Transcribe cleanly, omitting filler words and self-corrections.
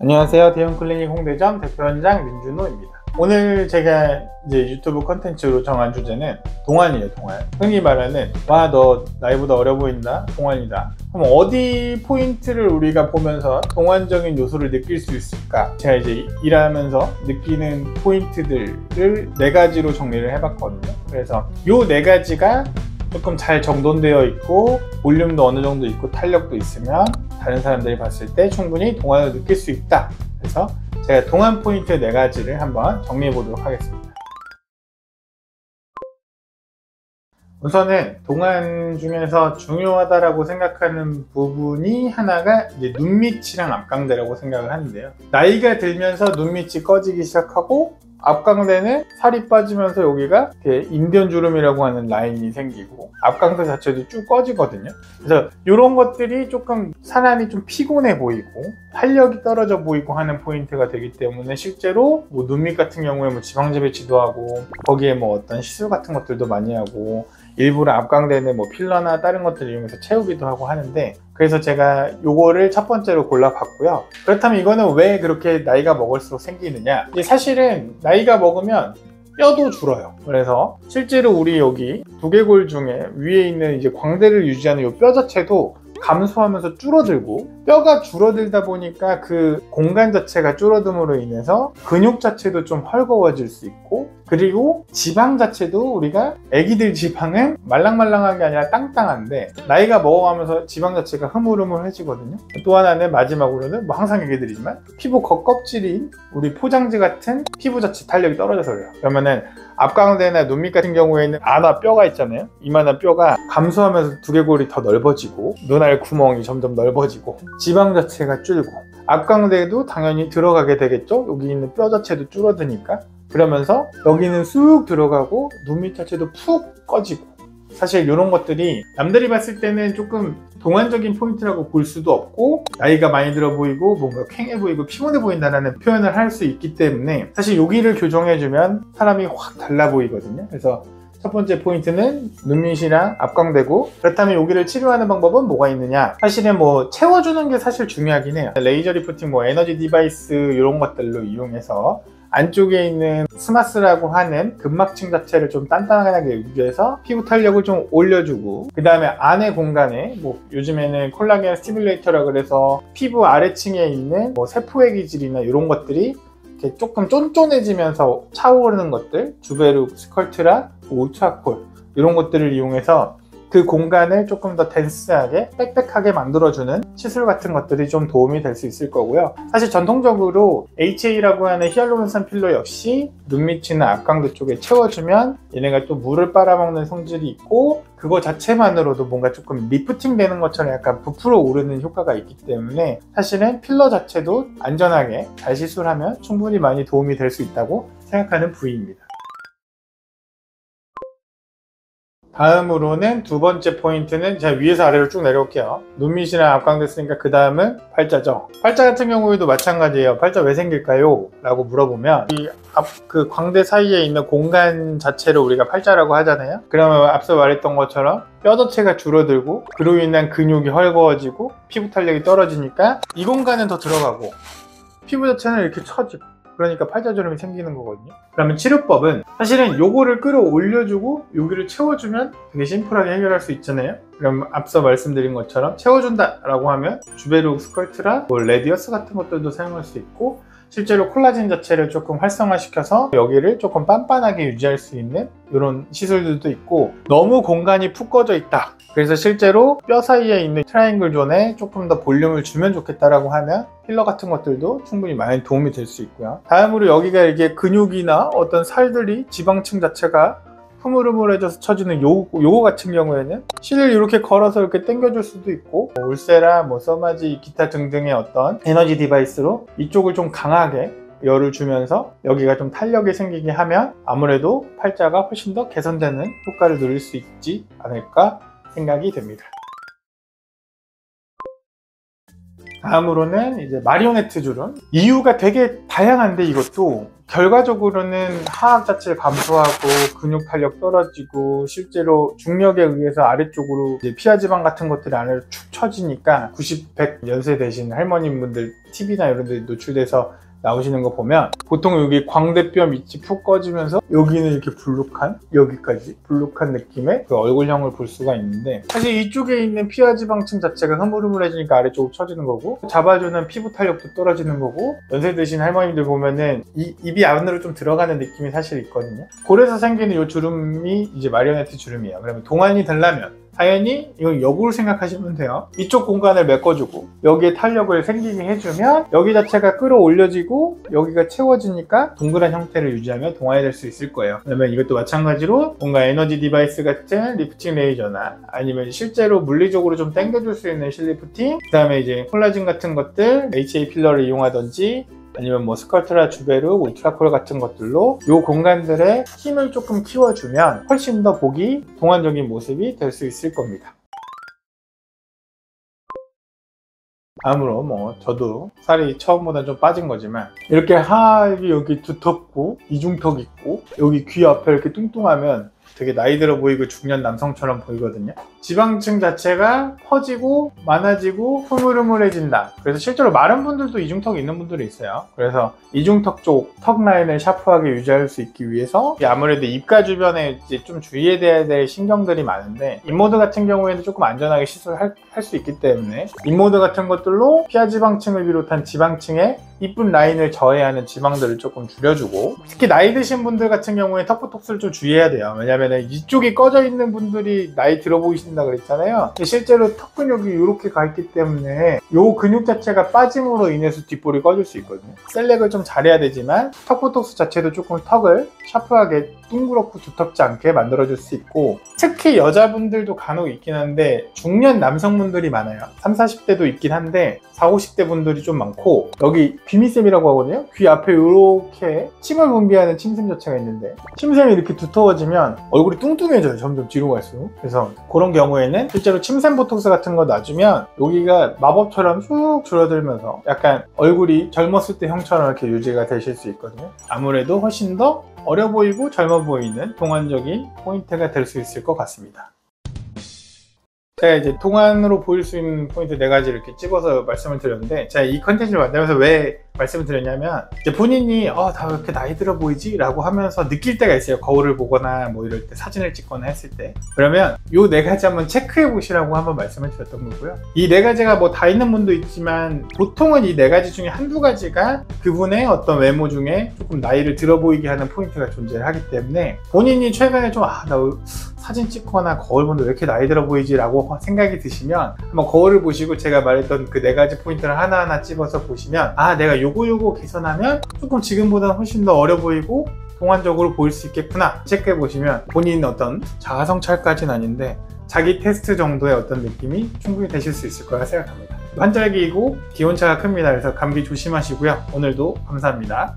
안녕하세요. 대형클리닉 홍대점 대표원장 민준호입니다. 오늘 제가 이제 유튜브 컨텐츠로 정한 주제는 동안이에요. 동안. 흔히 말하는 와, 너 나이보다 어려 보인다, 동안이다. 그럼 어디 포인트를 우리가 보면서 동안적인 요소를 느낄 수 있을까? 제가 이제 일하면서 느끼는 포인트들을 4가지로 정리를 해봤거든요. 그래서 요 4가지가 조금 잘 정돈되어 있고 볼륨도 어느 정도 있고 탄력도 있으면 다른 사람들이 봤을 때 충분히 동안을 느낄 수 있다. 그래서 제가 동안 포인트 4가지를 한번 정리해 보도록 하겠습니다. 우선은 동안 중에서 중요하다라고 생각하는 부분이 하나가 이제 눈밑이랑 앞광대라고 생각을 하는데요. 나이가 들면서 눈밑이 꺼지기 시작하고 앞광대는 살이 빠지면서 여기가 인변 주름이라고 하는 라인이 생기고 앞광대 자체도 쭉 꺼지거든요. 그래서 이런 것들이 조금 사람이 좀 피곤해 보이고 활력이 떨어져 보이고 하는 포인트가 되기 때문에 실제로 뭐 눈밑 같은 경우에 뭐 지방제 배치도 하고 거기에 뭐 어떤 시술 같은 것들도 많이 하고 일부러 앞광대는 뭐 필러나 다른 것들을 이용해서 채우기도 하고 하는데, 그래서 제가 요거를 첫 번째로 골라봤고요. 그렇다면 이거는 왜 그렇게 나이가 먹을수록 생기느냐? 이게 사실은 나이가 먹으면 뼈도 줄어요. 그래서 실제로 우리 여기 두개골 중에 위에 있는 이제 광대를 유지하는 이 뼈 자체도 감소하면서 줄어들고, 뼈가 줄어들다 보니까 그 공간 자체가 줄어듦으로 인해서 근육 자체도 좀 헐거워질 수 있고, 그리고 지방 자체도 우리가 애기들 지방은 말랑말랑한 게 아니라 땅땅한데 나이가 먹어가면서 지방 자체가 흐물흐물해지거든요. 또 하나는 마지막으로는 뭐 항상 얘기드리지만 피부 겉껍질인 우리 포장지 같은 피부 자체 탄력이 떨어져서 그래요. 그러면은 앞광대나 눈밑 같은 경우에는 안아 뼈가 있잖아요. 이만한 뼈가 감소하면서 두개골이 더 넓어지고 눈알 구멍이 점점 넓어지고 지방 자체가 줄고 앞광대도 당연히 들어가게 되겠죠. 여기 있는 뼈 자체도 줄어드니까. 그러면서 여기는 쑥 들어가고 눈밑 자체도 푹 꺼지고, 사실 이런 것들이 남들이 봤을 때는 조금 동안적인 포인트라고 볼 수도 없고 나이가 많이 들어 보이고 뭔가 퀭해 보이고 피곤해 보인다는 표현을 할 수 있기 때문에 사실 여기를 교정해주면 사람이 확 달라 보이거든요. 그래서 첫 번째 포인트는 눈밑이랑 앞광대고, 그렇다면 여기를 치료하는 방법은 뭐가 있느냐? 사실은 뭐 채워주는 게 사실 중요하긴 해요. 레이저 리프팅, 뭐 에너지 디바이스 이런 것들로 이용해서 안쪽에 있는 스마스라고 하는 근막층 자체를 좀 단단하게 유지해서 피부 탄력을 좀 올려주고, 그 다음에 안의 공간에 뭐 요즘에는 콜라겐 스티뮬레이터라 그래서 피부 아래층에 있는 뭐 세포의 기질이나 이런 것들이 이렇게 조금 쫀쫀해지면서 차오르는 것들, 주베룩, 스컬트라, 울트라콜 이런 것들을 이용해서 그 공간을 조금 더 덴스하게 빽빽하게 만들어주는 시술 같은 것들이 좀 도움이 될 수 있을 거고요. 사실 전통적으로 HA라고 하는 히알루론산 필러 역시 눈밑이나 앞광대 쪽에 채워주면 얘네가 또 물을 빨아먹는 성질이 있고 그거 자체만으로도 뭔가 조금 리프팅 되는 것처럼 약간 부풀어 오르는 효과가 있기 때문에 사실은 필러 자체도 안전하게 잘 시술하면 충분히 많이 도움이 될 수 있다고 생각하는 부위입니다. 다음으로는 두 번째 포인트는 제가 위에서 아래로 쭉 내려올게요. 눈밑이랑 앞광대 쓰니까 그 다음은 팔자죠. 팔자 같은 경우에도 마찬가지예요. 팔자 왜 생길까요? 라고 물어보면 이 그 광대 사이에 있는 공간 자체를 우리가 팔자라고 하잖아요. 그러면 앞서 말했던 것처럼 뼈 자체가 줄어들고 그로 인한 근육이 헐거워지고 피부 탄력이 떨어지니까 이 공간은 더 들어가고 피부 자체는 이렇게 처지고, 그러니까 팔자주름이 생기는 거거든요. 그러면 치료법은 사실은 요거를 끌어올려주고 여기를 채워주면 되게 심플하게 해결할 수 있잖아요. 그럼 앞서 말씀드린 것처럼 채워준다 라고 하면 주베룩, 스컬트라, 뭐 레디어스 같은 것들도 사용할 수 있고, 실제로 콜라겐 자체를 조금 활성화시켜서 여기를 조금 빤빤하게 유지할 수 있는 이런 시술들도 있고, 너무 공간이 푹 꺼져 있다, 그래서 실제로 뼈 사이에 있는 트라이앵글 존에 조금 더 볼륨을 주면 좋겠다라고 하면 필러 같은 것들도 충분히 많이 도움이 될 수 있고요. 다음으로 여기가 이게 근육이나 어떤 살들이 지방층 자체가 흐물흐물해져서 처지는 요거 같은 경우에는 실을 이렇게 걸어서 이렇게 당겨줄 수도 있고, 뭐 울세라, 뭐 써마지, 기타 등등의 어떤 에너지 디바이스로 이쪽을 좀 강하게 열을 주면서 여기가 좀 탄력이 생기게 하면 아무래도 팔자가 훨씬 더 개선되는 효과를 누릴 수 있지 않을까 생각이 됩니다. 다음으로는 이제 마리오네트 주름. 이유가 되게 다양한데 이것도 결과적으로는 하악 자체를 감소하고 근육 탄력 떨어지고 실제로 중력에 의해서 아래쪽으로 이제 피하 지방 같은 것들이 아래로 축 처지니까 90, 100 연세 되신 할머님분들 TV나 이런 데 노출돼서 나오시는 거 보면 보통 여기 광대뼈 밑이 푹 꺼지면서 여기는 이렇게 불룩한, 여기까지 불룩한 느낌의 그 얼굴형을 볼 수가 있는데, 사실 이쪽에 있는 피하 지방층 자체가 흐물흐물해지니까 아래쪽으로 처지는 거고, 잡아주는 피부 탄력도 떨어지는 거고, 연세 드신 할머님들 보면은 입이 안으로 좀 들어가는 느낌이 사실 있거든요. 그래서 생기는 이 주름이 이제 마리오네트 주름이에요. 그러면 동안이 되려면 당연히 이건 역으로 생각하시면 돼요. 이쪽 공간을 메꿔주고 여기에 탄력을 생기게 해주면 여기 자체가 끌어올려지고 여기가 채워지니까 동그란 형태를 유지하며 동안이 될 수 있을 거예요. 그러면 이것도 마찬가지로 뭔가 에너지 디바이스 같은 리프팅 레이저나 아니면 실제로 물리적으로 좀 당겨줄 수 있는 실리프팅, 그 다음에 이제 콜라겐 같은 것들, HA 필러를 이용하든지 아니면 뭐 스컬트라 주베룩, 울트라콜 같은 것들로 이 공간들의 힘을 조금 키워주면 훨씬 더 보기 동안적인 모습이 될 수 있을 겁니다. 다음으로 뭐 저도 살이 처음보다 좀 빠진 거지만 이렇게 하악이 여기 두텁고 이중턱 있고 여기 귀 앞에 이렇게 뚱뚱하면 되게 나이 들어 보이고 중년 남성처럼 보이거든요. 지방층 자체가 퍼지고 많아지고 흐물흐물해진다. 그래서 실제로 마른 분들도 이중턱이 있는 분들이 있어요. 그래서 이중턱 쪽 턱 라인을 샤프하게 유지할 수 있기 위해서 아무래도 입가 주변에 이제 좀 주의해야 될 신경들이 많은데, 인모드 같은 경우에는 조금 안전하게 시술할 수 있기 때문에 인모드 같은 것들로 피하 지방층을 비롯한 지방층에 이쁜 라인을 저해하는 지방들을 조금 줄여주고, 특히 나이 드신 분들 같은 경우에 턱보톡스를 좀 주의해야 돼요. 왜냐면 이쪽이 꺼져 있는 분들이 나이 들어 보이신다 그랬잖아요. 실제로 턱 근육이 이렇게 가 있기 때문에 이 근육 자체가 빠짐으로 인해서 뒷볼이 꺼질 수 있거든요. 셀렉을 좀 잘해야 되지만 턱보톡스 자체도 조금 턱을 샤프하게 둥그렇고 두텁지 않게 만들어줄 수 있고, 특히 여자분들도 간혹 있긴 한데 중년 남성분들이 많아요. 30, 40대도 있긴 한데 40, 50대 분들이 좀 많고, 여기 귀밑샘이라고 하거든요. 귀 앞에 이렇게 침을 분비하는 침샘 자체가 있는데 침샘이 이렇게 두터워지면 얼굴이 뚱뚱해져요. 점점 뒤로 갈수록. 그래서 그런 경우에는 실제로 침샘 보톡스 같은 거 놔주면 여기가 마법처럼 쭉 줄어들면서 약간 얼굴이 젊었을 때 형처럼 이렇게 유지가 되실 수 있거든요. 아무래도 훨씬 더 어려 보이고 젊어 보이는 동안적인 포인트가 될 수 있을 것 같습니다. 제가 이제 동안으로 보일 수 있는 포인트 4가지 이렇게 찍어서 말씀을 드렸는데, 제가 이 컨텐츠를 만들면서 왜 말씀을 드렸냐면, 이제 본인이 다 왜 이렇게 나이 들어 보이지? 라고 하면서 느낄 때가 있어요. 거울을 보거나 뭐 이럴 때, 사진을 찍거나 했을 때. 그러면 이 4가지 한번 체크해 보시라고 한번 말씀을 드렸던 거고요. 이 4가지가 뭐 다 있는 분도 있지만 보통은 이 4가지 중에 한두 가지가 그분의 어떤 외모 중에 조금 나이를 들어 보이게 하는 포인트가 존재하기 때문에, 본인이 최근에 좀 나 사진 찍거나 거울 보는데 왜 이렇게 나이 들어 보이지? 라고 생각이 드시면 한번 거울을 보시고 제가 말했던 그 4가지 포인트를 하나하나 찍어서 보시면, 내가 요거 개선하면 조금 지금보다 훨씬 더 어려 보이고 동안적으로 보일 수 있겠구나 체크해 보시면, 본인 어떤 자아성찰까지는 아닌데 자기 테스트 정도의 어떤 느낌이 충분히 되실 수 있을 거라 생각합니다. 환절기이고 기온차가 큽니다. 그래서 감기 조심하시고요. 오늘도 감사합니다.